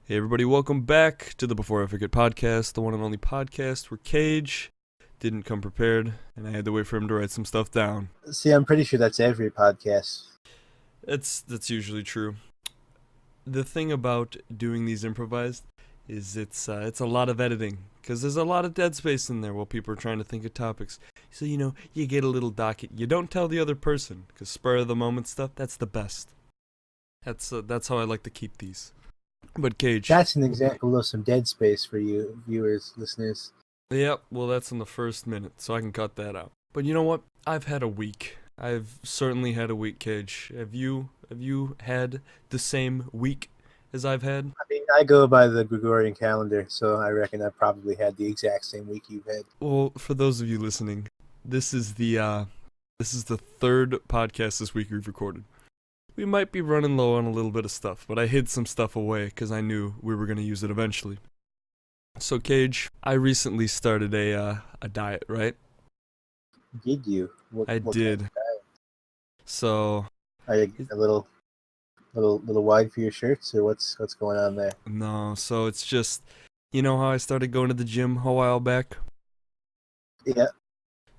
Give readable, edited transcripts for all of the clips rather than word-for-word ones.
Hey everybody, welcome back to the Before I Forget podcast, the one and only podcast where Cage didn't come prepared, and I had to wait for him to write some stuff down. See, I'm pretty sure that's every podcast. That's usually true. The thing about doing these improvised is it's a lot of editing, because there's a lot of dead space in there while people are trying to think of topics. So, you get a little docket. You don't tell the other person, because spur of the moment stuff, that's the best. That's how I like to keep these. But Cage. That's an example of some dead space for you, viewers, listeners. Yep, well that's in the first minute, so I can cut that out. But you know what? I've had a week. I've certainly had a week, Cage. Have you had the same week as I've had? I mean, I go by the Gregorian calendar, so I reckon I probably had the exact same week you've had. Well, for those of you listening, this is the third podcast this week we've recorded. We might be running low on a little bit of stuff, but I hid some stuff away because I knew we were going to use it eventually. So, Cage, I recently started a diet, right? Did you? I what did. Kind of diet? So, Are you getting a little wide for your shirts, or what's going on there? no, so it's just, you know how I started going to the gym a while back? Yeah.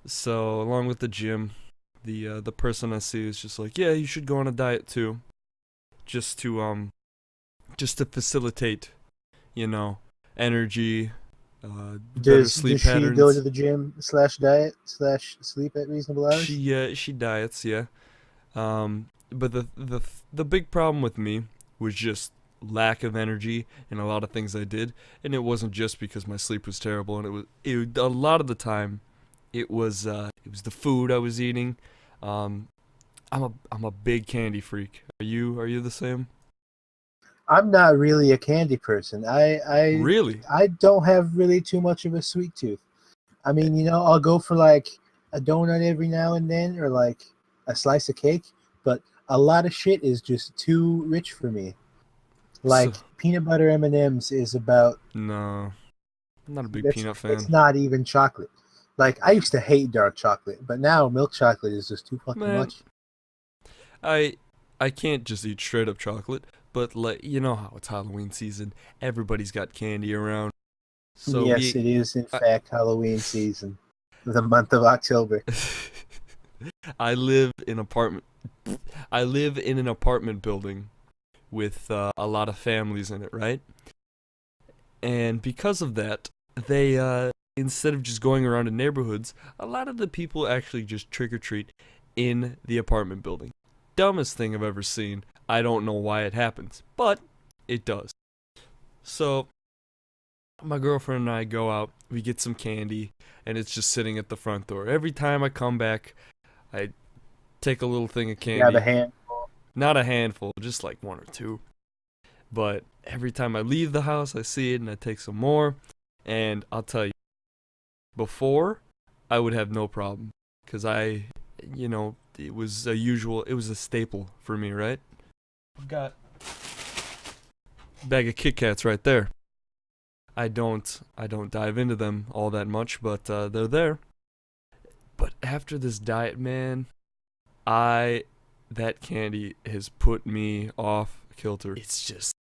So, along with the gym, the person I see is just like, yeah, you should go on a diet too, just to facilitate, energy, better sleep does she patterns. go to the gym /diet /sleep at reasonable hours? She diets, yeah. But the big problem with me was just lack of energy in a lot of things I did, and it wasn't just because my sleep was terrible, and it a lot of the time it was the food I was eating. I'm a big candy freak. Are you the same? I'm not really a candy person. Really? I don't have really too much of a sweet tooth. I mean, I'll go for like a donut every now and then, or like a slice of cake, but a lot of shit is just too rich for me. Like peanut butter M&Ms is about... No, I'm not a big peanut fan. It's not even chocolate. Like, I used to hate dark chocolate, but now milk chocolate is just too fucking much. I can't just eat straight up chocolate, but like, you know how it's Halloween season, everybody's got candy around. So yes, it is in fact Halloween season, the month of October. I live in an apartment building with a lot of families in it, right? And because of that, they instead of just going around in neighborhoods, a lot of the people actually just trick-or-treat in the apartment building. Dumbest thing I've ever seen. I don't know why it happens, but it does. So, my girlfriend and I go out, we get some candy, and it's just sitting at the front door. Every time I come back, I take a little thing of candy. You have a handful? Not a handful, just like one or two. But every time I leave the house, I see it, and I take some more, and I'll tell you, before, I would have no problem, because it was a staple for me, right? I've got a bag of Kit Kats right there. I don't dive into them all that much, but they're there. But after this diet, man, that candy has put me off kilter. It's just,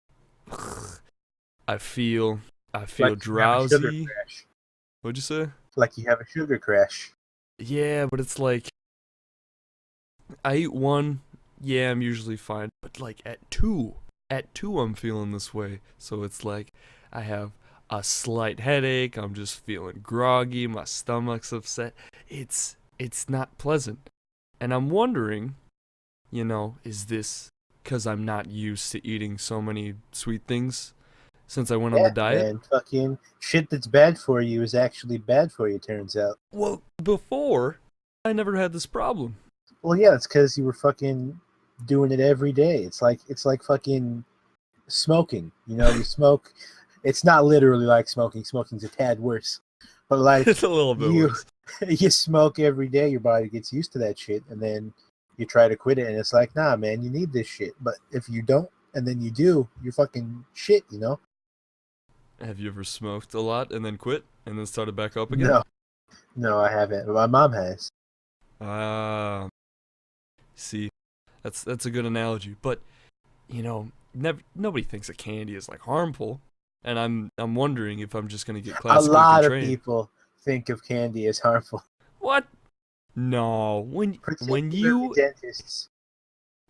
I feel Like drowsy. What'd you say? Like you have a sugar crash. Yeah, but it's like, I eat one, yeah, I'm usually fine. But like at two I'm feeling this way. So it's like, I have a slight headache, I'm just feeling groggy, my stomach's upset. It's not pleasant. And I'm wondering, is this because I'm not used to eating so many sweet things since I went on the diet? And fucking shit that's bad for you is actually bad for you, turns out. Well, before, I never had this problem. Well, yeah, it's because you were fucking doing it every day. It's like fucking smoking. You smoke. It's not literally like smoking. Smoking's a tad worse. But like it's a little bit worse. You smoke every day, your body gets used to that shit, and then you try to quit it, and it's like, nah, man, you need this shit. But if you don't, and then you do, you're fucking shit, Have you ever smoked a lot and then quit and then started back up again? No, I haven't. But my mom has. See, that's a good analogy. But nobody thinks that candy is like harmful, and I'm wondering if I'm just gonna get A classically lot of portrayed. people think of candy as harmful, What? No, when particularly you dentists.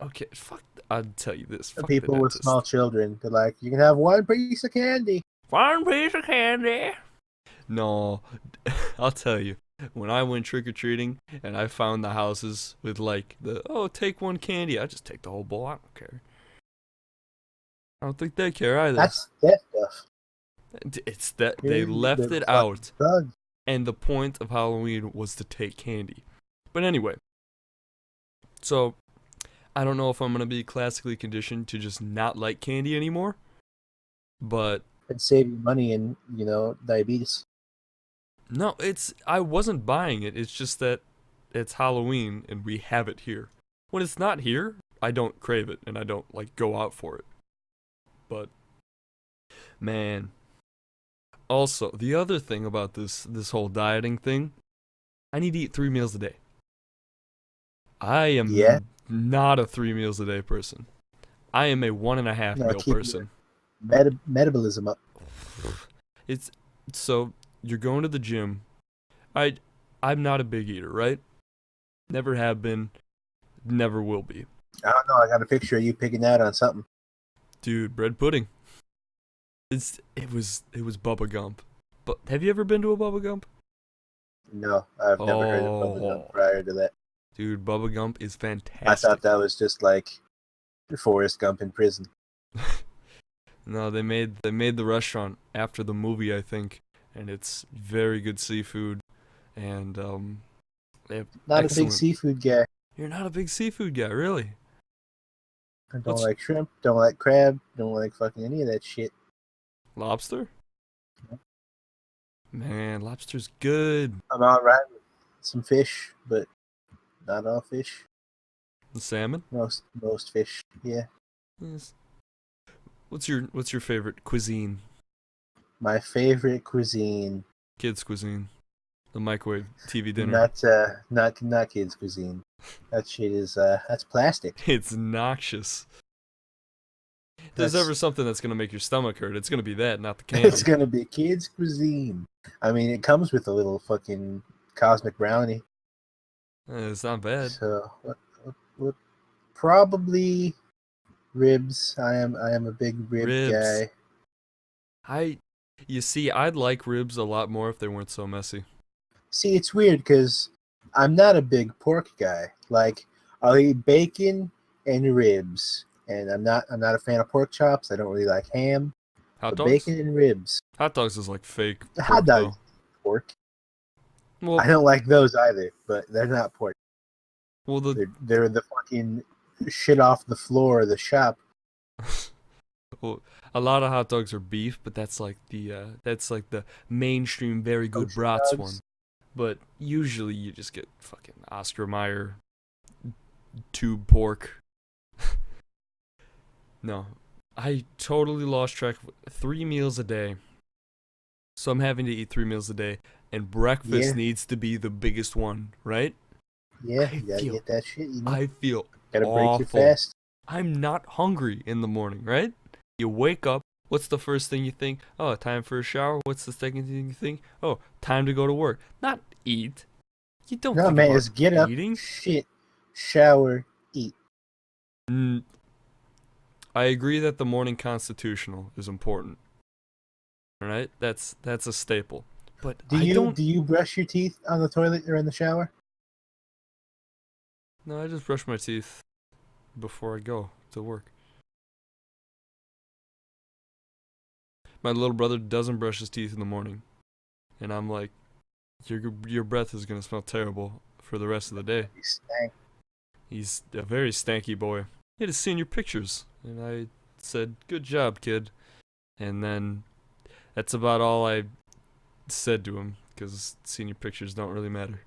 okay, fuck. I'll tell you this. Fuck the People with dentist. small children. They're like, you can have one piece of candy. One piece of candy. No, I'll tell you. When I went trick or treating and I found the houses with like take one candy, I just take the whole bowl. I don't care. I don't think they care either. That's that stuff. It's that they left They're it fucking out, thugs. and the point of Halloween was to take candy. But anyway, so I don't know if I'm gonna be classically conditioned to just not like candy anymore, but And save you money and, diabetes. no, I wasn't buying it. It's just that it's Halloween and we have it here. When it's not here, I don't crave it and I don't like go out for it. But man, also the other thing about this whole dieting thing, I need to eat 3 meals a day. I am not a 3 meals a day person. I am a 1.5 meal keep person. Metabolism up. It's so you're going to the gym. I'm not a big eater, right? Never have been, never will be. I don't know. I got a picture of you picking that on something. Dude, bread pudding. It was Bubba Gump. But have you ever been to a Bubba Gump? No, I've never heard of Bubba Gump prior to that. Dude, Bubba Gump is fantastic. I thought that was just like Forrest Gump in prison. No, they made the restaurant after the movie, I think, and it's very good seafood, and they have Not excellent. a big seafood guy. You're not a big seafood guy, really? I don't like shrimp, don't like crab, don't like fucking any of that shit. Lobster? Man, lobster's good. I'm alright with some fish, but not all fish. The salmon? Most fish, yeah. Yes. What's your favorite cuisine? My favorite cuisine. Kids cuisine. The microwave TV dinner. Not kids cuisine. That shit is that's plastic. It's noxious. If there's ever something that's gonna make your stomach hurt, it's gonna be that, not the candy. It's gonna be kids cuisine. I mean, it comes with a little fucking cosmic brownie. It's not bad. So what probably ribs. I am a big rib guy. You see, I'd like ribs a lot more if they weren't so messy. See, it's weird because I'm not a big pork guy. Like, I'll eat bacon and ribs, and I'm not a fan of pork chops. I don't really like ham. Hot dogs? Bacon and ribs. Hot dogs is like fake pork, Hot dogs, pork. Well, I don't like those either, but they're not pork. Well, they're the fucking shit off the floor of the shop. Well, a lot of hot dogs are beef, but that's like the mainstream very good brats one. But usually you just get fucking Oscar Mayer tube pork. No, I totally lost track of 3 meals a day. So I'm having to eat 3 meals a day, and breakfast needs to be the biggest one, right? Yeah, you gotta get that shit. I feel gotta awful. break your fast. I'm not hungry in the morning, right? You wake up. What's the first thing you think? Oh, time for a shower. What's the second thing you think? Oh, time to go to work. Not eat. You don't. No, man, it's get up, eating. shit, shower, eat. I agree that the morning constitutional is important. All right, that's a staple. But do you brush your teeth on the toilet or in the shower? No, I just brush my teeth before I go to work. My little brother doesn't brush his teeth in the morning, and I'm like, your breath is gonna smell terrible for the rest of the day. He's a very stanky boy. He had to see in your pictures, and I said, "Good job, kid." And then that's about all I said to him, because senior pictures don't really matter.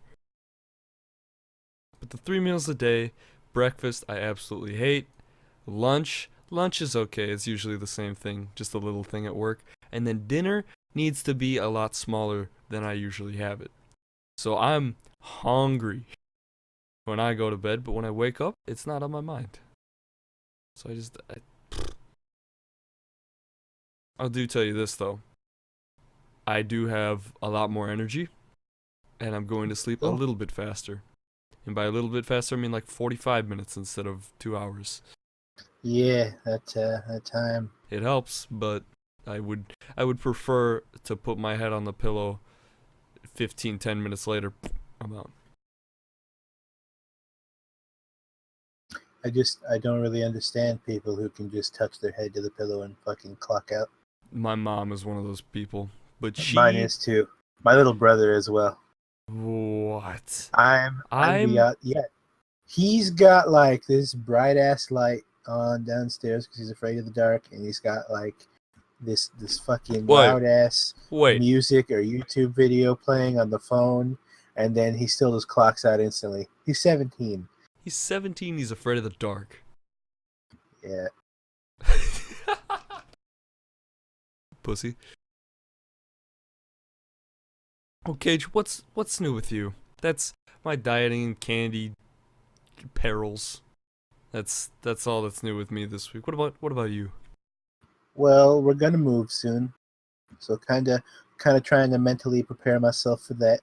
But the 3 meals a day, breakfast I absolutely hate. Lunch is okay. It's usually the same thing, just a little thing at work. And then dinner needs to be a lot smaller than I usually have it. So I'm hungry when I go to bed, but when I wake up, it's not on my mind. So I'll do tell you this though. I do have a lot more energy, and I'm going to sleep a Oh. little bit faster. And by a little bit faster, I mean like 45 minutes instead of 2 hours. Yeah, that time. It helps, but I would prefer to put my head on the pillow 10 minutes later. I'm out. I don't really understand people who can just touch their head to the pillow and fucking clock out. My mom is one of those people, but Mine she is too. My little brother as well. what? I'm I'm beyond. Yeah, he's got like this bright ass light on downstairs because he's afraid of the dark, and he's got like this fucking Wait. loud ass Wait. music or YouTube video playing on the phone, and then he still just clocks out instantly. He's 17. He's 17, he's afraid of the dark. Yeah. Pussy. Oh, Cage, what's new with you? That's my dieting and candy perils. That's all that's new with me this week. What about you? Well, we're gonna move soon, so kind of trying to mentally prepare myself for that.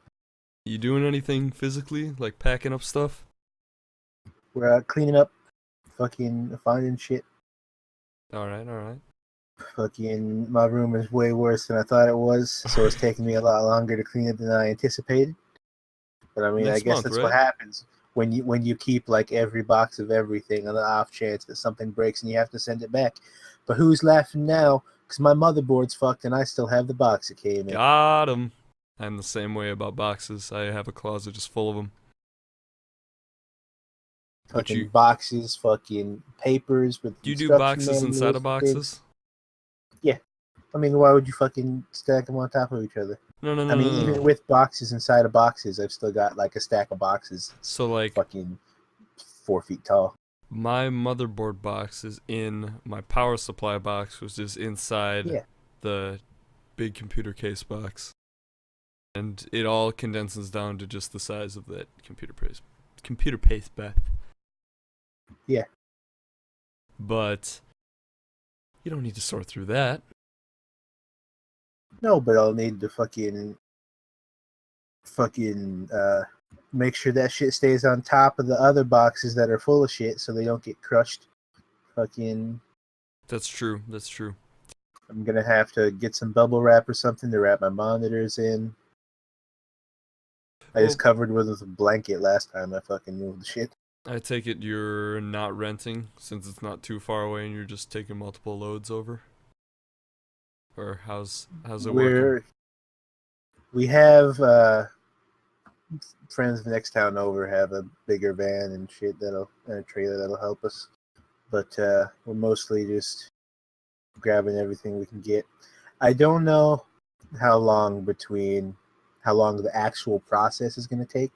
You doing anything physically, like packing up stuff? We're cleaning up, fucking finding shit. All right. Fucking my room is way worse than I thought it was, so it's taking me a lot longer to clean it than I anticipated. But I mean, Next I guess month, that's right? what happens when you keep like every box of everything on the off chance that something breaks and you have to send it back. But who's laughing now? Because my motherboard's fucked and I still have the box it came in. Got 'em. I'm the same way about boxes. I have a closet just full of them. But Fucking you boxes, fucking papers with do you do instruction boxes inside of manuals, things. boxes? I mean, why would you fucking stack them on top of each other? No. I mean, even with boxes inside of boxes, I've still got like a stack of boxes. So like Fucking 4 feet tall. my motherboard box is in my power supply box, which is inside Yeah. the big computer case box. And it all condenses down to just the size of that computer paste bath. Yeah. But you don't need to sort through that. No, but I'll need to fucking make sure that shit stays on top of the other boxes that are full of shit so they don't get crushed. Fucking, That's true. I'm gonna have to get some bubble wrap or something to wrap my monitors in. I just covered with a blanket last time I fucking moved the shit. I take it you're not renting since it's not too far away and you're just taking multiple loads over? Or how's it working? We have friends next town over have a bigger van and shit and a trailer that'll help us. But we're mostly just grabbing everything we can get. I don't know how long the actual process is going to take,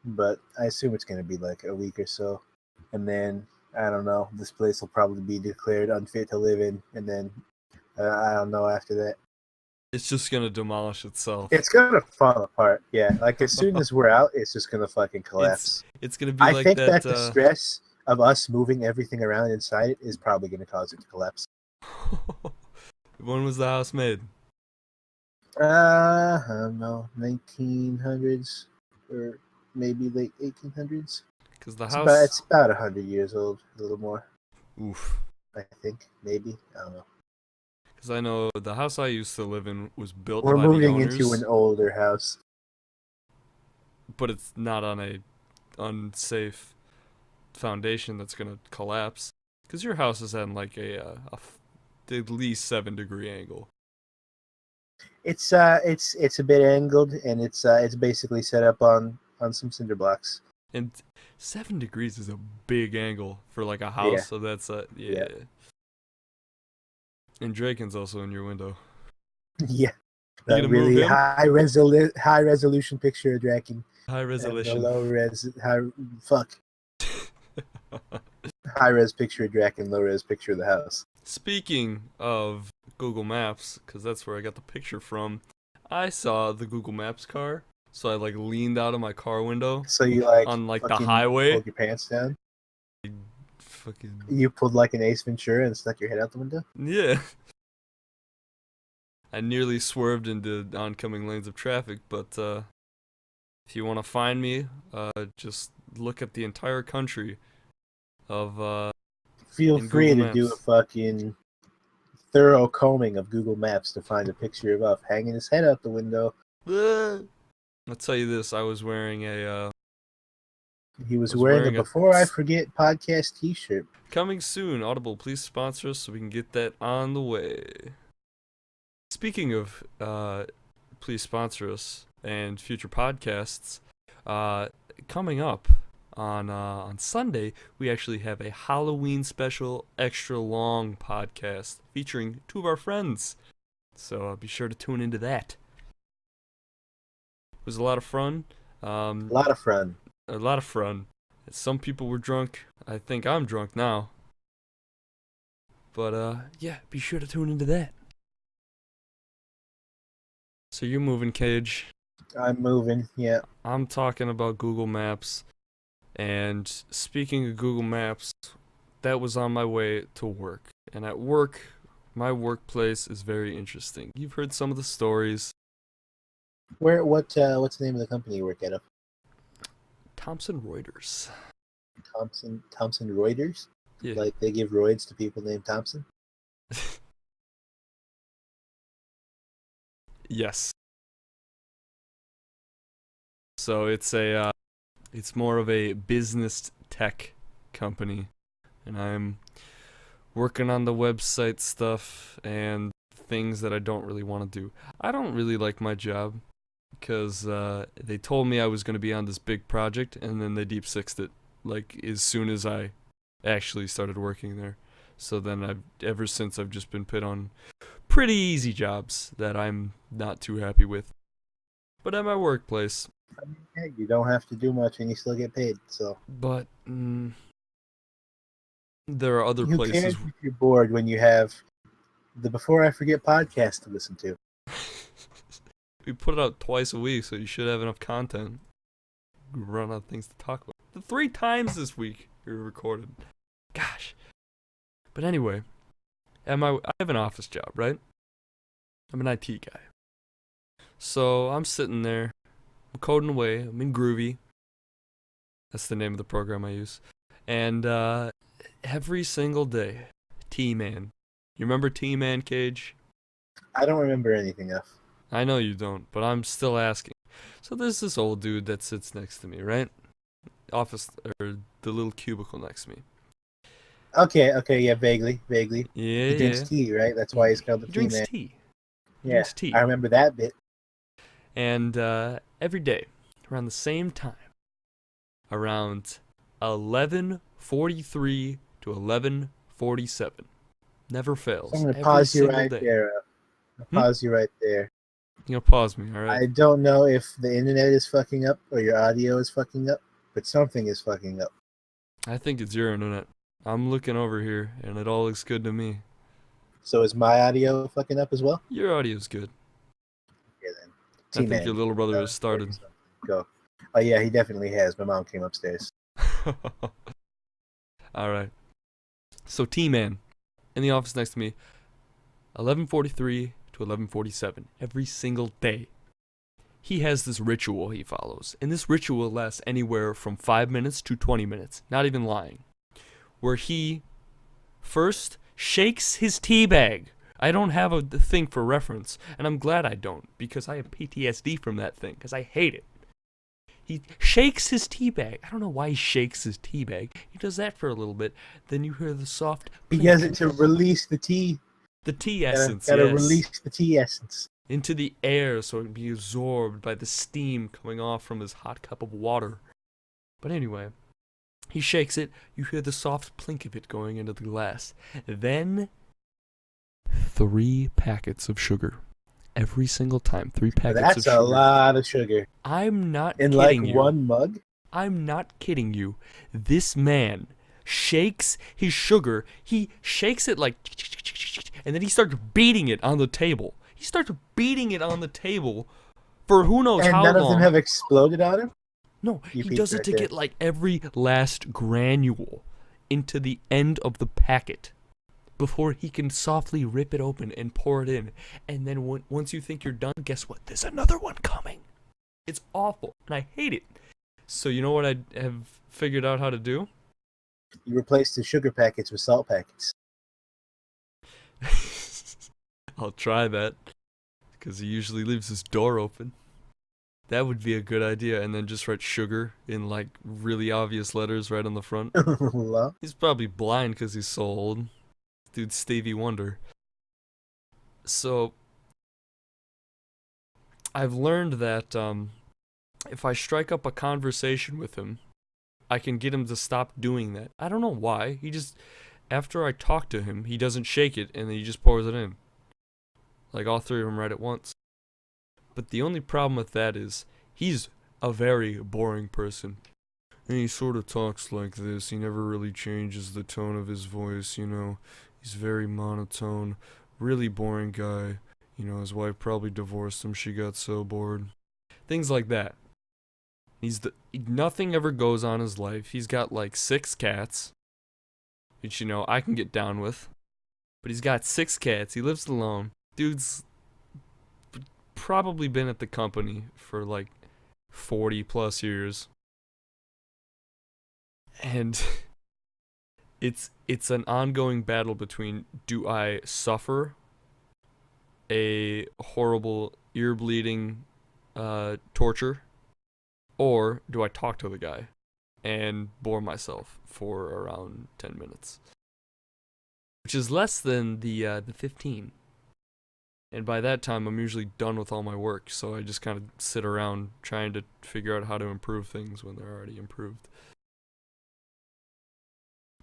but I assume it's going to be like a week or so. And then, I don't know, this place will probably be declared unfit to live in, and then I don't know after that. It's just gonna demolish itself. It's going to fall apart, yeah. Like, as soon as we're out, it's just going to fucking collapse. It's gonna be I like think that. the stress of us moving everything around inside it is probably going to cause it to collapse. When was the house made? I don't know, 1900s or maybe late 1800s. Because the It's house. about 100 years old, a little more, Oof. I think, maybe. I don't know. Because I know the house I used to live in was built We're by the moving owners, into an older house. but it's not on a unsafe foundation that's gonna collapse. Because your house is at like at least 7-degree angle. It's a bit angled, and it's basically set up on some cinder blocks. And 7 degrees is a big angle for like a house, Yeah. so that's yeah. Yeah. And Draken's also in your window. Yeah, You that gonna really move him? high resolution picture of Draken. High And the resolution. low res high res picture of Draken, low res picture of the house. Speaking of Google Maps, because that's where I got the picture from, I saw the Google Maps car, so I like leaned out of my car window So you like on like the fucking highway. pulled your pants down. Fucking You pulled like an Ace Ventura and stuck your head out the window. yeah. I nearly swerved into oncoming lanes of traffic, but if you want to find me, just look at the entire country of Feel in free Google to do a Maps. fucking thorough combing of Google Maps to find a picture of Uff hanging his head out the window. I'll tell you this: I was wearing a He was I was wearing a wearing a Before I Forget podcast t-shirt. coming soon. Audible, please sponsor us so we can get that on the way. Speaking of please sponsor us and future podcasts, coming up on Sunday, we actually have a Halloween special extra long podcast featuring two of our friends. So be sure to tune into that. It was a lot of fun. A lot of fun. A lot of fun. Some people were drunk. I think I'm drunk now. But yeah, be sure to tune into that. So you're moving, Cage. I'm moving, yeah. I'm talking about Google Maps. And speaking of Google Maps, that was on my way to work. And at work, my workplace is very interesting. You've heard some of the stories. What's the name of the company you work at? Thomson Reuters. Thomson Reuters? Yeah. Like they give roids to people named Thompson? Yes. So it's more of a business tech company, and I'm working on the website stuff and things that I don't really want to do. I don't really like my job because they told me I was going to be on this big project, and then they deep sixed it like as soon as I actually started working there. So then ever since I've just been put on pretty easy jobs that I'm not too happy with. But at my workplace. I mean, hey, you don't have to do much and you still get paid, so. But there are other Who places. cares if you're bored when you have the Before I Forget podcast to listen to? We put it out twice a week, so you should have enough content. Run out of things to talk about. The 3 times this week we recorded. Gosh. But anyway, I have an office job, right? I'm an IT guy. So I'm sitting there, I'm coding away, I'm in Groovy. That's the name of the program I use. And every single day, T-Man. You remember T-Man, Cage? I don't remember anything else. I know you don't, but I'm still asking. So there's this old dude that sits next to me, right? Office, or the little cubicle next to me. Okay, yeah, vaguely. Yeah, He drinks tea, right? That's why he's called the He Tea drinks Man. tea. He Yeah, drinks tea. I remember that bit. And every day, around the same time, around 11:43 to 11:47, never fails. I'm gonna every pause you single right day. there. Pause you right there. You're gonna pause me, all right? I don't know if the internet is fucking up or your audio is fucking up, but something is fucking up. I think it's your internet. I'm looking over here, and it all looks good to me. So is my audio fucking up as well? Your audio's good. Yeah, then. I think T-Man, your little brother has started. Go. Oh yeah, he definitely has. My mom came upstairs. All right. So T-Man, in the office next to me, 11:43 to 11:47, every single day. He has this ritual he follows, and this ritual lasts anywhere from 5 minutes to 20 minutes, not even lying, where he first shakes his tea bag. I don't have a thing for reference, and I'm glad I don't, because I have PTSD from that thing, because I hate it. He shakes his tea bag. I don't know why he shakes his tea bag. He does that for a little bit, then you hear the soft He clink. does it to release the tea. The tea essence, Gotta yes. release the tea essence. Into the air so it can be absorbed by the steam coming off from his hot cup of water. But anyway, he shakes it, you hear the soft plink of it going into the glass. Then 3 packets of sugar. Every single time, 3 packets of That's sugar. a lot of sugar. I'm not In kidding like you. one mug? I'm not kidding you. This man shakes his sugar. He shakes it like, and then he starts beating it on the table. He starts beating it on the table for who knows And how none long. of them have exploded on him? No, You he peeked does it right to there. get like every last granule into the end of the packet. before he can softly rip it open and pour it in. And then once you think you're done, guess what? There's another one coming. It's awful, and I hate it. So you know what I have figured out how to do? You replace the sugar packets with salt packets. I'll try that, because he usually leaves his door open. That would be a good idea, and then just write sugar in, like, really obvious letters right on the front. Well, He's probably blind because he's so old. Dude, Stevie Wonder. So, I've learned that if I strike up a conversation with him, I can get him to stop doing that. I don't know why. He just, after I talk to him, he doesn't shake it, and then he just pours it in. Like, all three of them right at once. But the only problem with that is, he's a very boring person. And he sort of talks like this. He never really changes the tone of his voice, you know. He's very monotone. Really boring guy. You know, his wife probably divorced him. She got so bored. Things like that. Nothing ever goes on in his life. He's got like 6 cats. Which, you know, I can get down with. But he's got 6 cats. He lives alone. Dude's probably been at the company for like 40 plus years. And it's an ongoing battle between, do I suffer a horrible ear bleeding torture, or do I talk to the guy and bore myself for around 10 minutes, which is less than the 15. And by that time, I'm usually done with all my work, so I just kind of sit around trying to figure out how to improve things when they're already improved.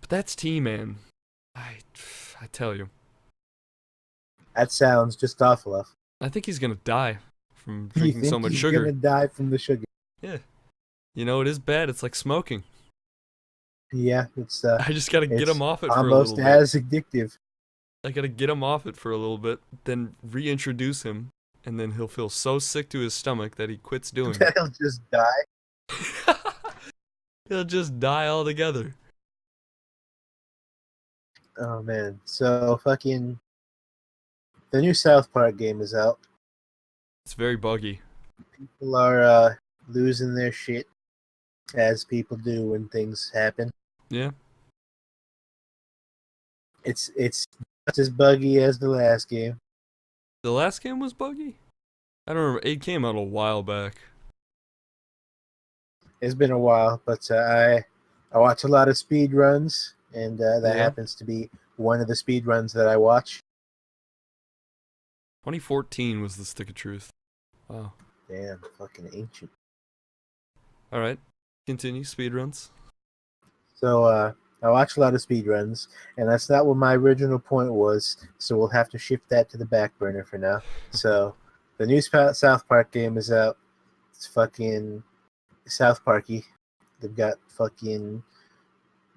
But that's T-Man. I tell you. that sounds just awful. I think he's gonna die from You drinking think so much he's sugar. gonna die from the sugar? Yeah. You know, it is bad. It's like smoking. Yeah, it's I just gotta get him off it for a almost little bit. as addictive. I gotta get him off it for a little bit, then reintroduce him, and then he'll feel so sick to his stomach that he quits doing it. He'll just die. He'll just die altogether. Oh man, so fucking the new South Park game is out. It's very buggy. People are losing their shit, as people do when things happen. Yeah. It's just as buggy as the last game. The last game was buggy? I don't remember. It came out a while back. It's been a while, but I watch a lot of speed runs, and that Yeah. happens to be one of the speed runs that I watch. 2014 was the Stick of Truth. Wow. Damn, fucking ancient. Alright. Continue. Speedruns. So I watch a lot of speed runs, and that's not what my original point was, so we'll have to shift that to the back burner for now. So the new South Park game is out. It's fucking South Parky. They've got fucking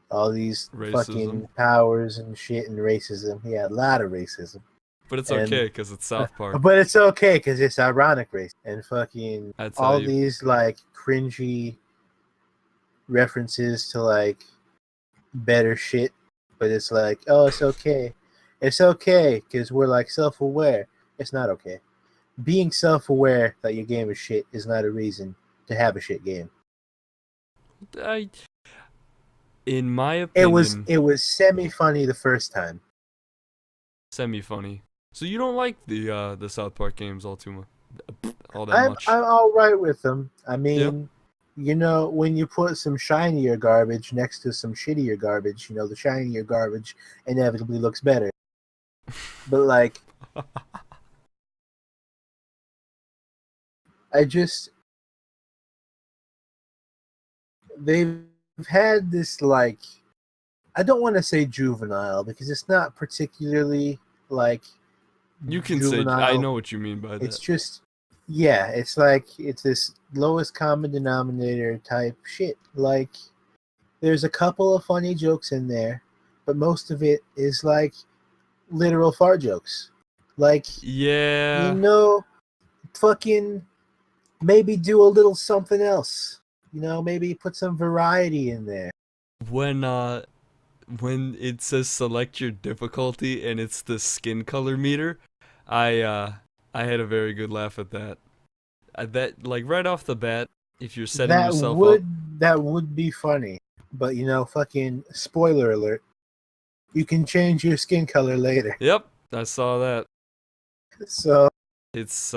all these fucking Racism. powers and shit and racism. Yeah, a lot of racism. But it's And- okay, because it's South Park. But it's okay because it's ironic race and fucking I tell all you. these like cringy references to like better shit. But it's like, oh, it's okay. It's okay because we're like self-aware. It's not okay. Being self-aware that your game is shit is not a reason to have a shit game. In my opinion, It was semi-funny the first time. semi-funny. So you don't like the South Park games all that much? I'm all right with them. I mean, you know, when you put some shinier garbage next to some shittier garbage, you know, the shinier garbage inevitably looks better. But like, they've had this like, I don't want to say juvenile because it's not particularly like. You can juvenile. say, I know what you mean by that. It's just, yeah, it's like, it's this lowest common denominator type shit. Like, there's a couple of funny jokes in there, but most of it is like literal fart jokes. Like, Yeah. you know, fucking maybe do a little something else. You know, maybe put some variety in there. When when it says select your difficulty and it's the skin color meter, I had a very good laugh at that. That like right off the bat, if you're setting That yourself up. would be funny, but fucking spoiler alert. You can change your skin color later. Yep, I saw that. So It's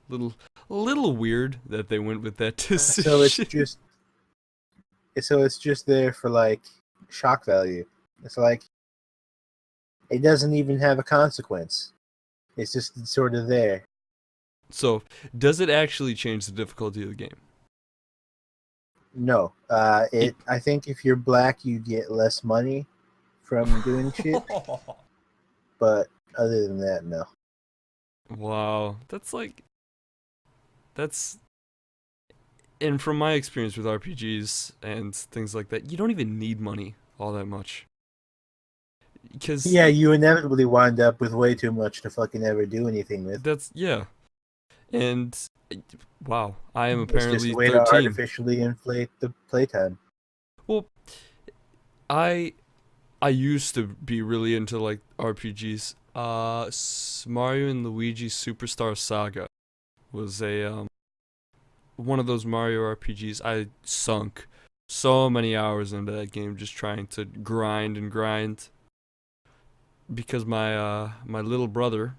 little little weird that they went with that so it's decision. just there for like shock value. It's like it doesn't even have a consequence. It's just sort of there. So, does it actually change the difficulty of the game? No, I think if you're black, you get less money from doing shit. But other than that, no. Wow, that's and from my experience with RPGs and things like that, you don't even need money all that much. Because Yeah, you inevitably wind up with way too much to fucking ever do anything with. that's yeah. And wow, I am It's just apparently a way to 13. artificially inflate the playtime. Well, I I used to be really into like RPGs. Mario and Luigi Superstar Saga was a one of those Mario RPGs. I sunk so many hours into that game just trying to grind and grind because my little brother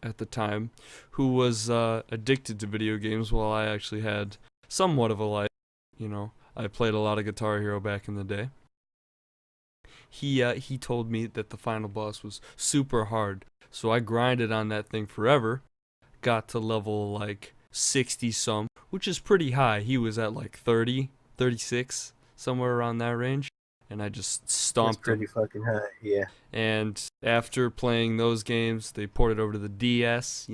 at the time, who was addicted to video games while I actually had somewhat of a life, I played a lot of Guitar Hero back in the day. He told me that the final boss was super hard, so I grinded on that thing forever. Got to level like 60 some, which is pretty high. He was at like 30, 36, somewhere around that range, and I just That's stomped him. pretty fucking high, yeah. And after playing those games, they ported over to the DS.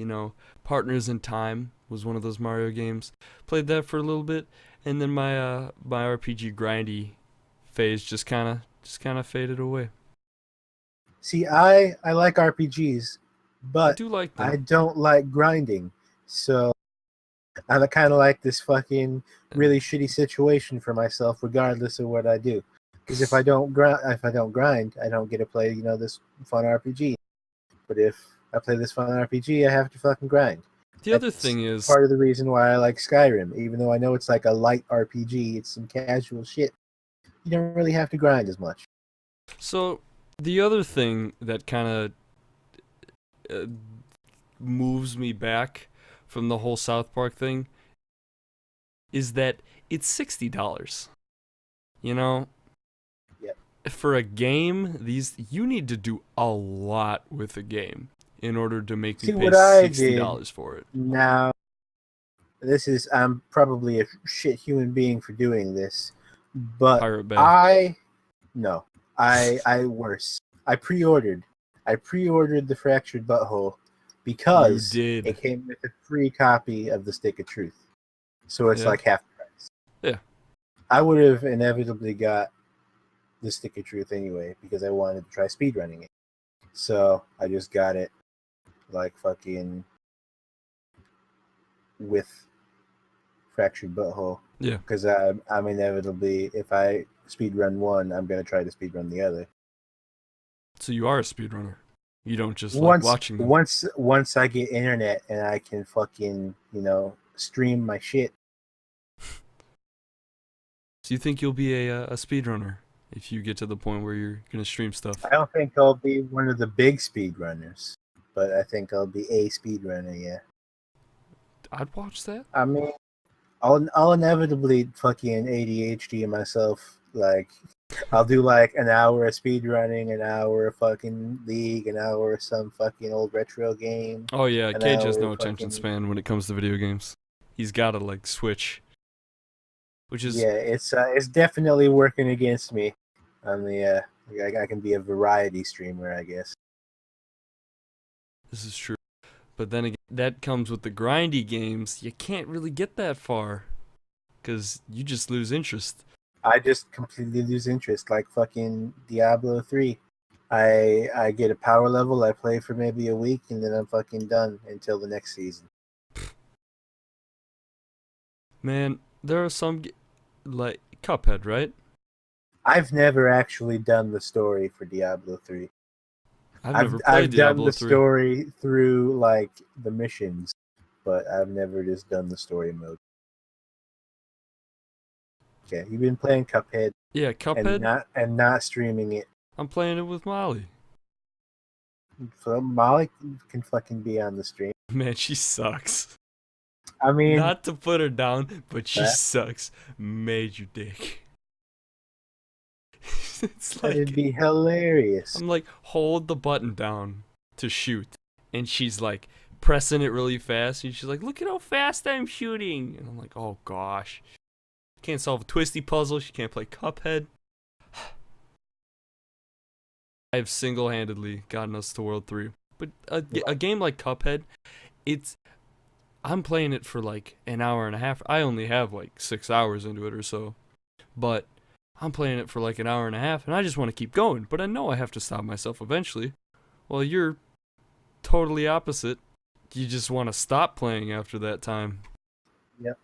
Partners in Time was one of those Mario games. Played that for a little bit, and then my RPG grindy phase just kind of faded away. See, I like RPGs, I but do like I them. don't like grinding. So I kind of like this fucking really shitty situation for myself, regardless of what I do. Because if I don't grind, I don't get to play, this fun RPG. But if I play this fun RPG, I have to fucking grind. The other That's thing is, part of the reason why I like Skyrim. Even though I know it's like a light RPG, it's some casual shit. You don't really have to grind as much. so the other thing that kind of uh, moves me back from the whole South Park thing is that it's $60. You know, Yep. for a game, you need to do a lot with a game in order to make me See pay what I $60 did for it. now. I'm probably a shit human being for doing this, but Pirate Bay. I worse. I pre-ordered the Fractured Butthole You because did. it came with a free copy of the Stick of Truth, so it's Yeah. like half the price. Yeah. I would have inevitably got the Stick of Truth anyway because I wanted to try speedrunning it. So I just got it like fucking with Fractured Butthole. Yeah. Because I'm inevitably, if I speedrun one, I'm going to try to speedrun the other. So you are a speedrunner. You don't just like watching them. Once I get internet and I can fucking, stream my shit. So you think you'll be a speedrunner if you get to the point where you're going to stream stuff? I don't think I'll be one of the big speedrunners, but I think I'll be a speedrunner, yeah. I'd watch that. I mean, I'll inevitably fucking ADHD myself. Like, I'll do like an hour of speedrunning, an hour of fucking League, an hour of some fucking old retro game. Oh yeah, an Cage has hour no of attention fucking- span when it comes to video games. He's got to like switch, which is Yeah, it's definitely working against me. On the I can be a variety streamer, I guess. this is true. But then again, that comes with the grindy games. You can't really get that far because you just lose interest. I just completely lose interest, like fucking Diablo 3. I get a power level, I play for maybe a week, and then I'm fucking done until the next season. Man, there are some like Cuphead, right? I've never actually done the story for Diablo 3. I've never played I've done Diablo the 3. story through like the missions, but I've never just done the story mode. Okay, you've been playing Cuphead. Yeah, Cuphead. And not streaming it. I'm playing it with Molly. So Molly can fucking be on the stream. Man, she sucks. I mean, Not to put her down, but she sucks. Major dick. It's like, it'd be hilarious. I'm like, hold the button down to shoot, and she's like pressing it really fast, and she's like, look at how fast I'm shooting, and I'm like, oh gosh, can't solve a twisty puzzle. She can't play Cuphead. I have single-handedly gotten us to World 3. But a game like Cuphead, I'm playing it for like an hour and a half. I only have like 6 hours into it or so. But I'm playing it for like an hour and a half, and I just want to keep going. But I know I have to stop myself eventually. Well, you're totally opposite. You just want to stop playing after that time. Yep.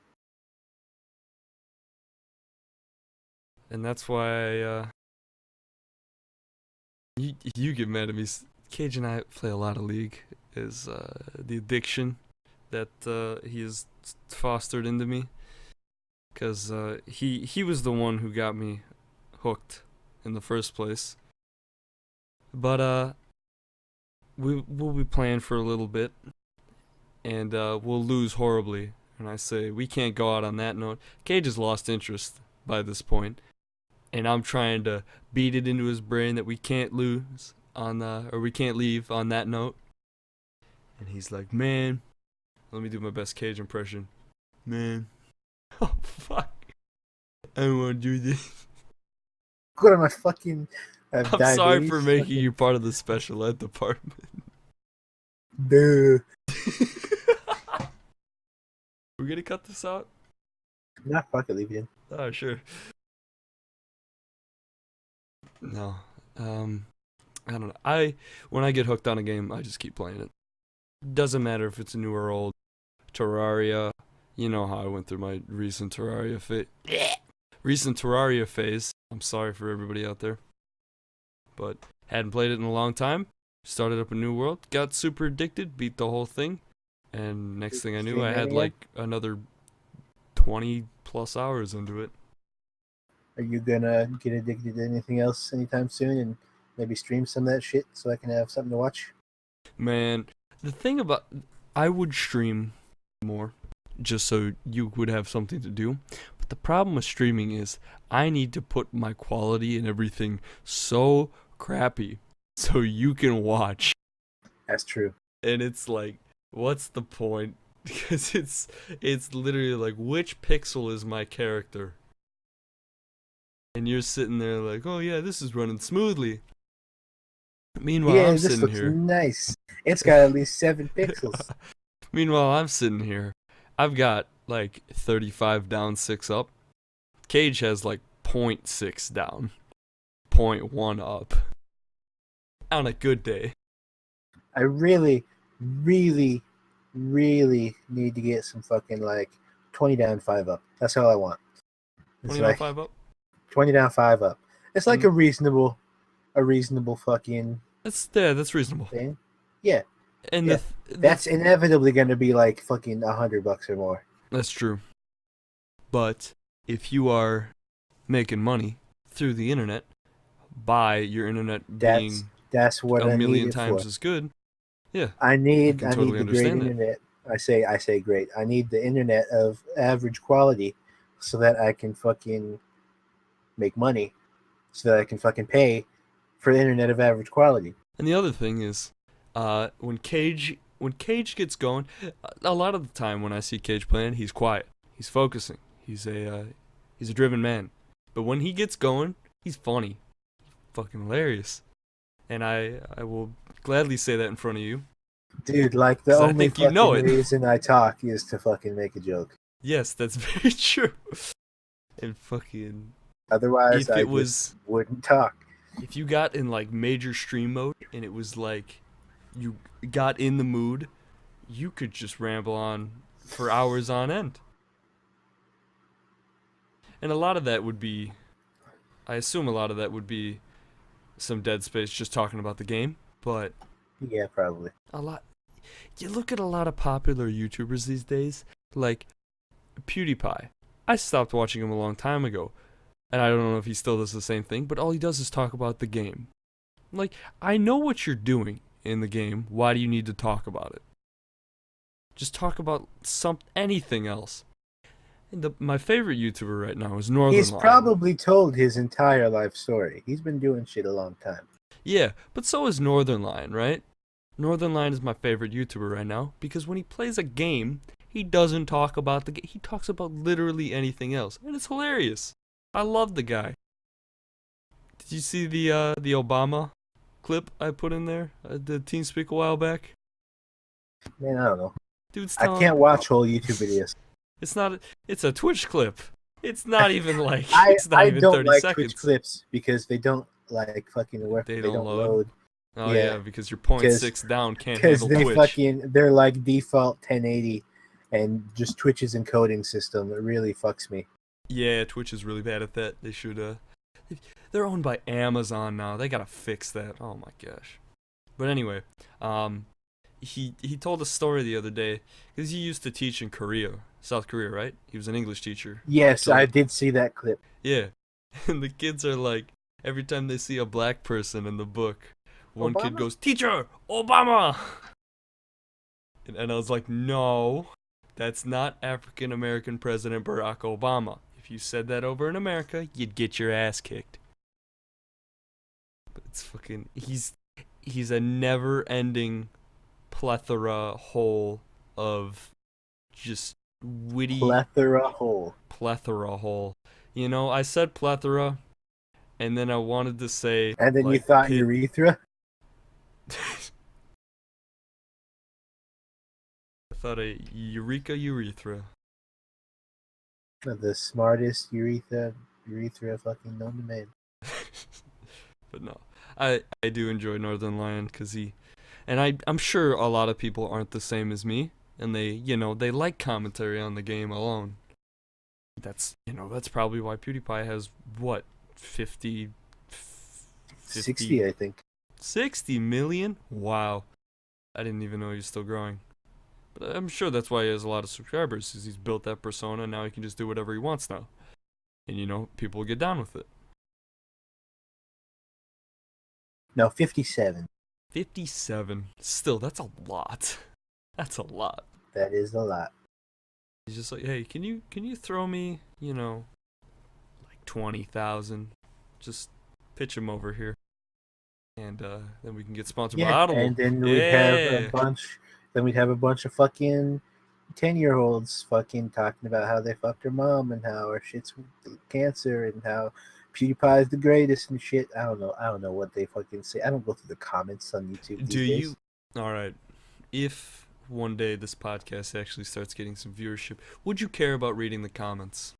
And that's why you get mad at me. Cage and I play a lot of League. Is the addiction that he has fostered into me. Because he was the one who got me hooked in the first place. But we'll be playing for a little bit, and we'll lose horribly. And I say, we can't go out on that note. Cage has lost interest by this point. And I'm trying to beat it into his brain that we can't lose on or we can't leave on that note. And he's like, man, let me do my best Cage impression. Man, oh fuck, I don't want to do this. Go to my fucking. I'm sorry for making you part of the special ed department. Duh. We're gonna cut this out? Nah, fuck it, leave it in. Oh, sure. No. I don't know. When I get hooked on a game, I just keep playing it. Doesn't matter if it's new or old. Terraria. You know how I went through my recent Terraria phase. I'm sorry for everybody out there. But hadn't played it in a long time. Started up a new world. Got super addicted. Beat the whole thing. And next thing I knew, I had like another 20 plus hours into it. Are you gonna get addicted to anything else anytime soon and maybe stream some of that shit so I can have something to watch? Man, the thing about... I would stream more just so you would have something to do. But the problem with streaming is I need to put my quality and everything so crappy so you can watch. That's true. And it's like, what's the point? Because it's literally like, which pixel is my character? And you're sitting there like, oh yeah, this is running smoothly. Meanwhile, I'm sitting here. Nice. It's got at least 7 pixels. Meanwhile, I'm sitting here. I've got like 35 down, 6 up. Cage has like 0.6 down, 0.1 up. On a good day. I really, really, really need to get some fucking like 20 down, 5 up. That's all I want. 20 down, 5 up? 20 down, 5 up. It's like a reasonable fucking... That's reasonable. Thing. Yeah. And yeah. That's inevitably going to be like fucking $100 or more. That's true. But if you are making money through the internet, by your internet being that's what a I million need times for. as good, yeah. I need totally the great internet. I say great. I need the internet of average quality so that I can fucking make money, so that I can fucking pay for the internet of average quality. And the other thing is, when Cage gets going, a lot of the time when I see Cage playing, he's quiet, he's focusing, he's a driven man. But when he gets going, he's funny, fucking hilarious, and I will gladly say that in front of you, dude. Like the only fucking reason I talk is to fucking make a joke. Yes, that's very true. And fucking otherwise, I wouldn't talk. If you got in like major stream mode and it was like you got in the mood, you could just ramble on for hours on end. And a lot of that would be I assume a lot of that would be some dead space just talking about the game, but Yeah, probably. a lot. You look at a lot of popular YouTubers these days, like PewDiePie. I stopped watching him a long time ago, and I don't know if he still does the same thing, but all he does is talk about the game. Like, I know what you're doing in the game. Why do you need to talk about it? Just talk about anything else. And my favorite YouTuber right now is Northern He's Lion. probably told his entire life story. He's been doing shit a long time. Yeah, but so is Northern Lion, right? Northern Lion is my favorite YouTuber right now because when he plays a game, he doesn't talk about the game. He talks about literally anything else, and it's hilarious. I love the guy. Did you see the Obama clip I put in there? The TeamSpeak a while back. Man, I don't know. Dude's I telling. can't watch whole YouTube videos. It's not. It's a Twitch clip. It's not even like. I It's not even don't 30 like seconds. Twitch clips because they don't like fucking work. They don't load? Oh Yeah. yeah, because your 0.6 down can't Because handle they Twitch. they're like default 1080, and just Twitch's encoding system, it really fucks me. Yeah, Twitch is really bad at that. They should. They're owned by Amazon now. They gotta fix that. Oh my gosh. But anyway, he told a story the other day because he used to teach in Korea, South Korea, right? He was an English teacher. Yes, So- I did see that clip. Yeah, and the kids are like, every time they see a black person in the book, one kid Obama? goes, "Teacher, Obama!" And I was like, no, that's not African American President Barack Obama. If you said that over in America, you'd get your ass kicked. But it's fucking, he's a never-ending plethora hole of just witty Plethora hole. hole. You know, I said plethora, and then I wanted to say, And then you like, thought urethra? I thought a urethra. The smartest urethra fucking known to man. But no, I do enjoy Northern Lion because I'm sure a lot of people aren't the same as me, and they like commentary on the game alone. That's probably why PewDiePie has what 50 60, I think. 60 million? Wow. I didn't even know he was still growing. But I'm sure that's why he has a lot of subscribers, because he's built that persona, and now he can just do whatever he wants now. And, people will get down with it. No, 57. 57. Still, that's a lot. That's a lot. That is a lot. He's just like, hey, can you throw me, like 20,000? Just pitch him over here. And then we can get sponsored by Audible. And then we'd have a bunch of fucking 10-year-olds fucking talking about how they fucked their mom and how her shit's cancer and how PewDiePie is the greatest and shit. I don't know what they fucking say. I don't go through the comments on YouTube these days. All right. If one day this podcast actually starts getting some viewership, would you care about reading the comments?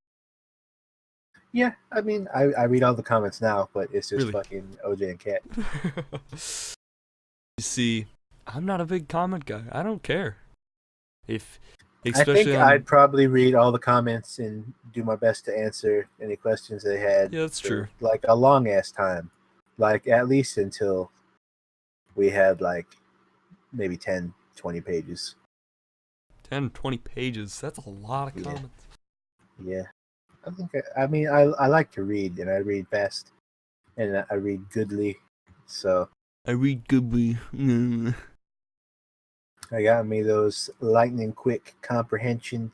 Yeah, I mean, I read all the comments now, but it's just Really? fucking OJ and Kat. You see, I'm not a big comment guy. I don't care. I think I'd probably read all the comments and do my best to answer any questions they had. Yeah, that's true. Like a long ass time, like at least until we had like maybe 10, 20 pages. 10, 20 pages. That's a lot of comments. Yeah. I like to read, and I read fast, and I read goodly, so I read goodly. I got me those lightning quick comprehension,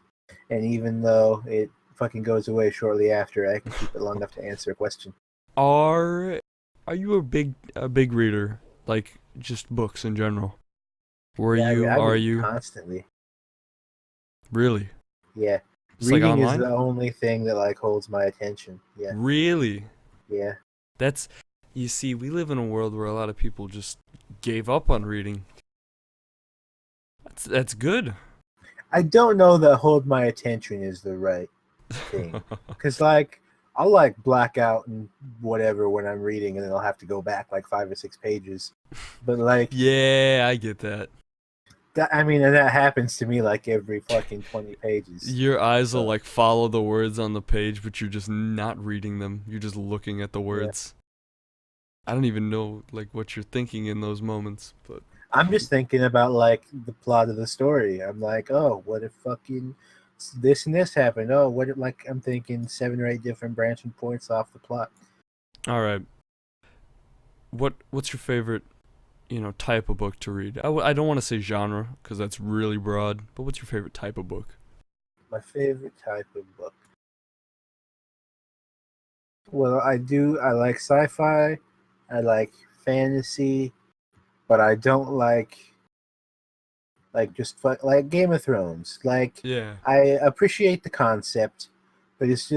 and even though it fucking goes away shortly after, I can keep it long enough to answer a question. Are you a big reader, like just books in general? I read you constantly? Really? Yeah. Just like Reading is online? the only thing that like holds my attention. Yeah. Really? Yeah. You see, we live in a world where a lot of people just gave up on reading. That's good. I don't know that hold my attention is the right thing. Because, like, I'll, like, black out and whatever when I'm reading, and then I'll have to go back, like, 5 or 6 pages. But, like... Yeah, I get that. that happens to me like every fucking 20 pages. Your eyes will So, like follow the words on the page, but you're just not reading them. You're just looking at the yeah. words. I don't even know like what you're thinking in those moments, but I'm just thinking about like the plot of the story. I'm like, oh, what if fucking this and this happened? Oh, what if, like I'm thinking 7 or 8 different branching points off the plot. all right. What's your favorite, type of book to read? I don't want to say genre because that's really broad, but what's your favorite type of book? My favorite type of book. Well, I like sci-fi, I like fantasy, but I don't like just like Game of Thrones. Like Yeah, I appreciate the concept, but it's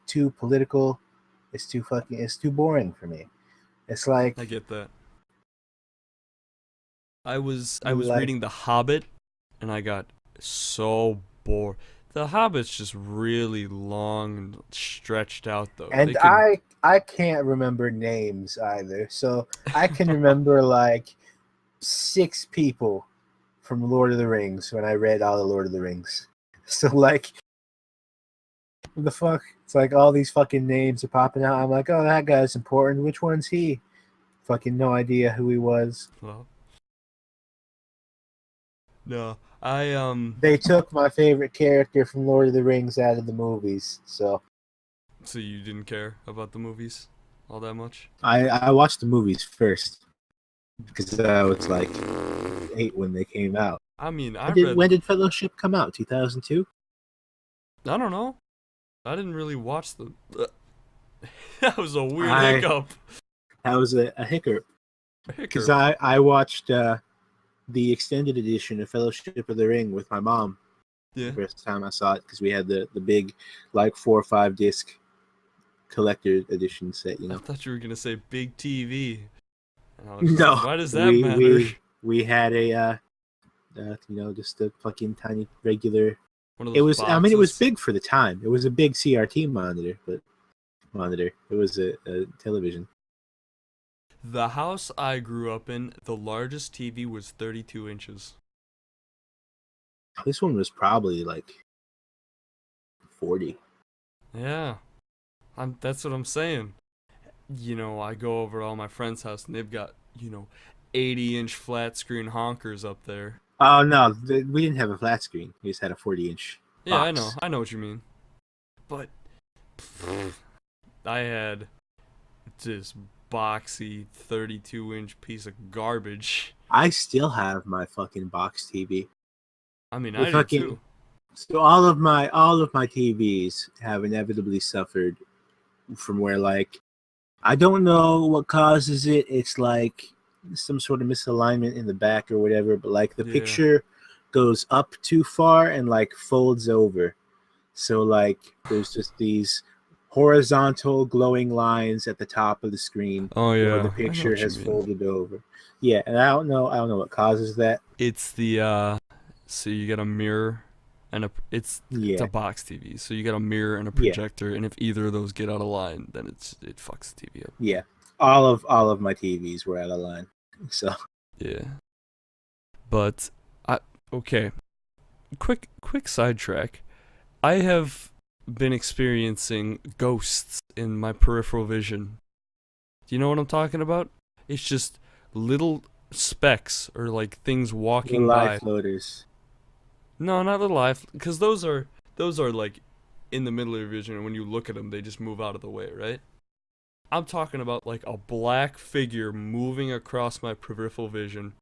too political. It's too boring for me. It's I like get that. I was like reading The Hobbit, and I got so bored. The Hobbit's just really long and stretched out, though. They and could. I can't remember names either. So I can remember like 6 people from Lord of the Rings when I read all the Lord of the Rings. So like what the fuck? It's like all these fucking names are popping out. I'm like, oh, that guy's important. Which one's he? Fucking no idea who he was. Well, no, I. They took my favorite character from Lord of the Rings out of the movies. So So you didn't care about the movies all that much? I watched the movies first because I was like 8 when they came out. I mean, I read. When did Fellowship come out? 2002? I don't know. I didn't really watch the. That was a weird I hiccup. That was a hiccup because Hiccup. I watched the extended edition of Fellowship of the Ring with my mom Yeah. the first time I saw it because we had the big like 4 or 5 disc collector edition set. I thought you were gonna say big TV. And I was just No, like, why does that we matter? we had a just a fucking tiny regular. One of It those was it was boxes. big for the time. It was a big CRT monitor, it was a television. The house I grew up in, the largest TV was 32 inches. This one was probably like 40. Yeah, that's what I'm saying. I go over to all my friends' house and they've got, 80-inch flat screen honkers up there. Oh no, we didn't have a flat screen. We just had a 40-inch Yeah, box. I know what you mean. But I had this boxy 32-inch piece of garbage. I still have my fucking box TV. I mean, The I do fucking too. So all of my TVs have inevitably suffered from where like I don't know what causes it. It's like some sort of misalignment in the back or whatever, but like the Yeah. picture goes up too far and like folds over. So like there's just these horizontal glowing lines at the top of the screen Oh where the yeah, I know picture what you has mean. folded over. Yeah, and I don't know what causes that. It's the so you get a mirror and it's a Yeah. box TV. So you get a mirror and a Yeah. projector, and if either of those get out of line, then it fucks the TV up. Yeah. All of my TVs were out of line. So Yeah. But I okay. Quick sidetrack. I have been experiencing ghosts in my peripheral vision. Do you know what I'm talking about? It's just little specks or like things the walking live by. floaters. No, not little life, because those are like in the middle of your vision, and when you look at them, they just move out of the way, right? I'm talking about like a black figure moving across my peripheral vision,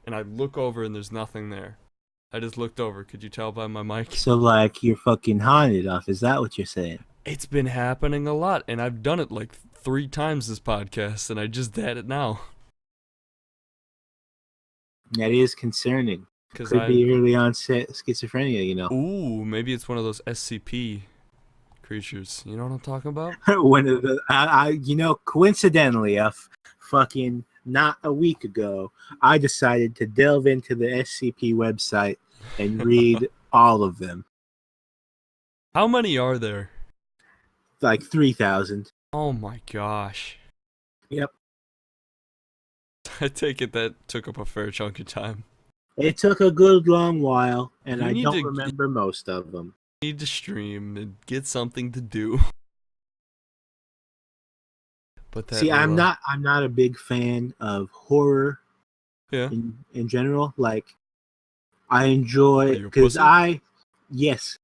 and I look over and there's nothing there. I just looked over. Could you tell by my mic? So like you're fucking haunted off. Is that what you're saying? It's been happening a lot, and I've done it like 3 times this podcast, and I just had it now. That is concerning. Cause Could be early onset schizophrenia, you know. ooh, maybe it's one of those SCP creatures. You know what I'm talking about? One of the coincidentally, fucking not a week ago, I decided to delve into the SCP website and read all of them. How many are there? Like 3,000. Oh my gosh. Yep. I take it that took up a fair chunk of time. It took a good long while, and You I need don't to remember most of them. need to stream and get something to do. But that See, will, I'm not a big fan of horror yeah. in general. Like, I enjoy Are you a because pussy? yes,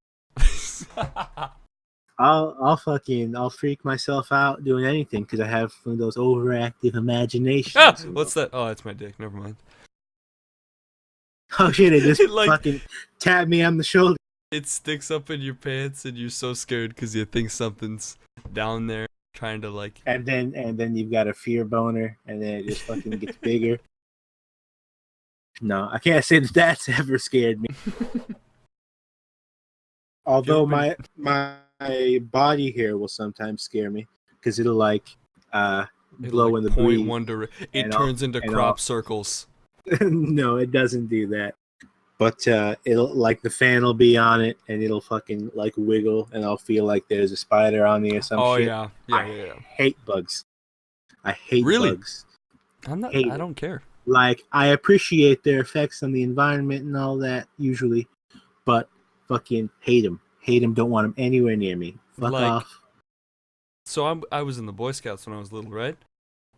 I'll freak myself out doing anything because I have one of those overactive imaginations. You know? What's that? Oh, that's my dick. Never mind. Oh shit! It just It like fucking tapped me on the shoulder. it sticks up in your pants, and you're so scared because you think something's down there trying to like. And then you've got a fear boner, and then it just fucking gets bigger. No, I can't say that that's ever scared me. Although been- my body hair will sometimes scare me because it'll like blow like in the point breeze. one it and turns into and crop all. circles. No, it doesn't do that. But it'll like the fan will be on it, and it'll fucking like wiggle, and I'll feel like there's a spider on me or some Oh shit. yeah. I hate bugs. I hate Really? bugs. I don't care. Like, I appreciate their effects on the environment and all that usually, but fucking hate them. Hate them. Don't want them anywhere near me. Fuck Like, off. so I was in the Boy Scouts when I was little, right?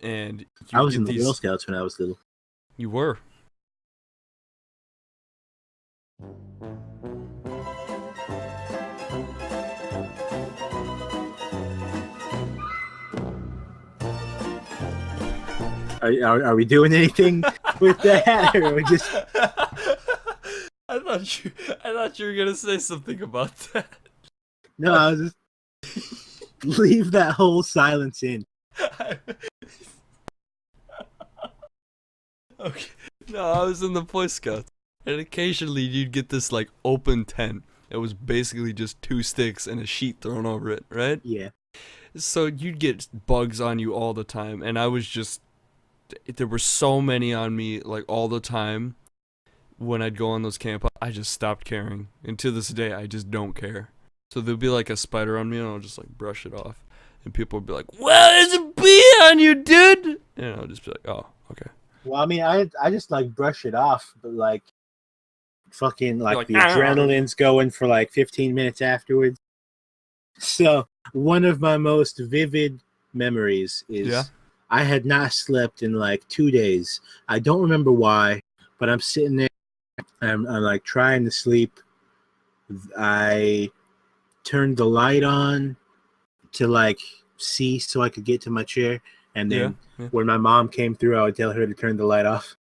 And I you was get in the these. Girl Scouts when I was little. You were. Are we doing anything with that, or are we just? I thought you were gonna say something about that. No, I was just leave that whole silence in. Okay. No, I was in the Boy Scouts, and occasionally you'd get this like open tent. It was basically just two sticks and a sheet thrown over it, right? Yeah. So you'd get bugs on you all the time, and I was just there were so many on me like all the time. When I'd go on those camp, I just stopped caring, and to this day, I just don't care. So there'll be like a spider on me, and I'll just like brush it off, and people will be like, "Well, there's a bee on you, dude," and I'll just be like, "Oh, okay." Well, I mean, I just like brush it off, but like fucking like the "Ah." adrenaline's going for like 15 minutes afterwards. So one of my most vivid memories is Yeah. I had not slept in like 2 days. I don't remember why, but I'm sitting there. I'm like trying to sleep. I turned the light on to like see so I could get to my chair. And then Yeah. when my mom came through, I would tell her to turn the light off.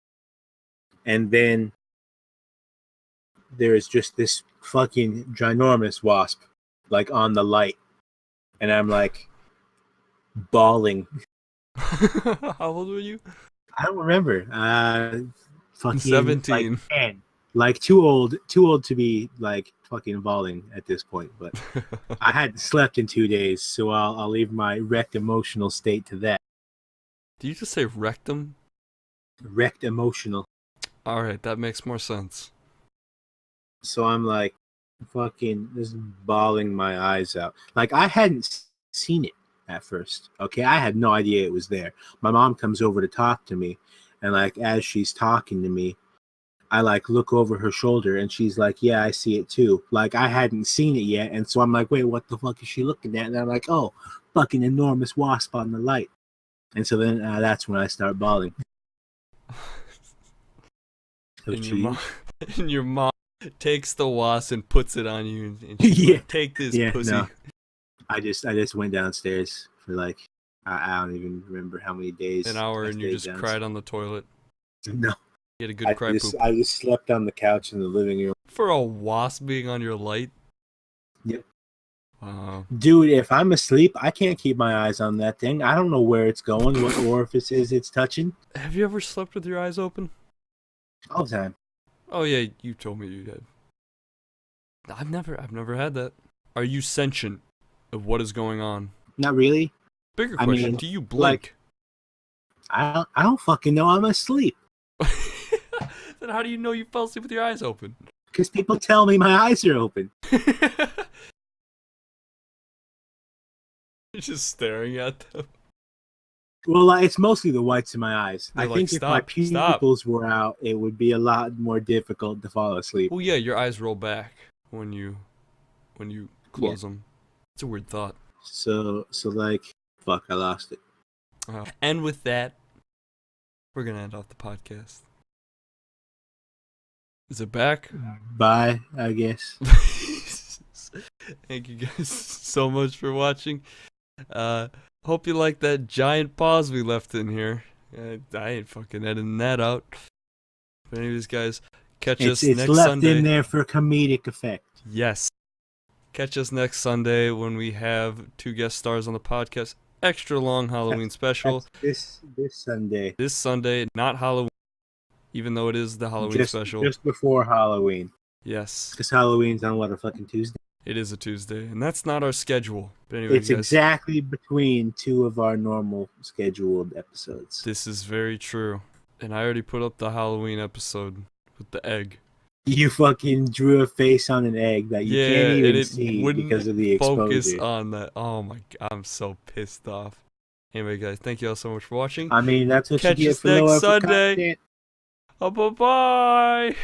And then there is just this fucking ginormous wasp like on the light. And I'm like bawling. How old were you? I don't remember. Fucking 17. Like 10. Like too old to be like fucking bawling at this point. But I hadn't slept in 2 days, so I'll leave my wrecked emotional state to that. Did you just say rectum? Wrecked emotional. All right, that makes more sense. So I'm like fucking just bawling my eyes out. Like I hadn't seen it at first. Okay, I had no idea it was there. My mom comes over to talk to me, and like as she's talking to me, I like look over her shoulder, and she's like, "Yeah, I see it too." Like I hadn't seen it yet, and so I'm like, "Wait, what the fuck is she looking at?" And I'm like, "Oh, fucking enormous wasp on the light." And so then that's when I start bawling. So And your mom takes the wasp and puts it on you, and she's Yeah. like, "Take this, Yeah, pussy." no. I just went downstairs for like I don't even remember how many days. An hour, I and you stayed just downstairs. cried on the toilet. No, You had a good cry poop. I just slept on the couch in the living room. For a wasp being on your light? Yep. Wow. Dude, if I'm asleep, I can't keep my eyes on that thing. I don't know where it's going, what orifices it's touching. Have you ever slept with your eyes open? All the time. Oh yeah, you told me you did. I've never had that. Are you sentient of what is going on? Not really. Bigger I question, mean, do you blink? I don't fucking know I'm asleep. Then how do you know you fell asleep with your eyes open? Because people tell me my eyes are open. You're just staring at them. Well, like, it's mostly the whites in my eyes. They're I think if my stop. pupils were out, it would be a lot more difficult to fall asleep. Well, yeah, your eyes roll back when you close them. It's a weird thought. So like, fuck, I lost it. And with that, we're gonna end off the podcast. Is it back? Bye, I guess. Thank you guys so much for watching. Hope you like that giant pause we left in here. I ain't fucking editing that out. But anyways, guys, catch us next Sunday. It's left in there for comedic effect. Yes. Catch us next Sunday when we have 2 guest stars on the podcast. Extra long Halloween special. This Sunday. This Sunday, not Halloween, even though it is the Halloween special. Just before Halloween. Yes. Because Halloween's on what, a fucking Tuesday? It is a Tuesday, and that's not our schedule. But anyway, it's exactly between 2 of our normal scheduled episodes. This is very true. And I already put up the Halloween episode with the egg. You fucking drew a face on an egg that you can't even see because of the exposure. Focus on that. Oh my god, I'm so pissed off. Anyway, guys, thank you all so much for watching. I mean, that's what Catch you get us for next no Sunday. content. Bye-bye.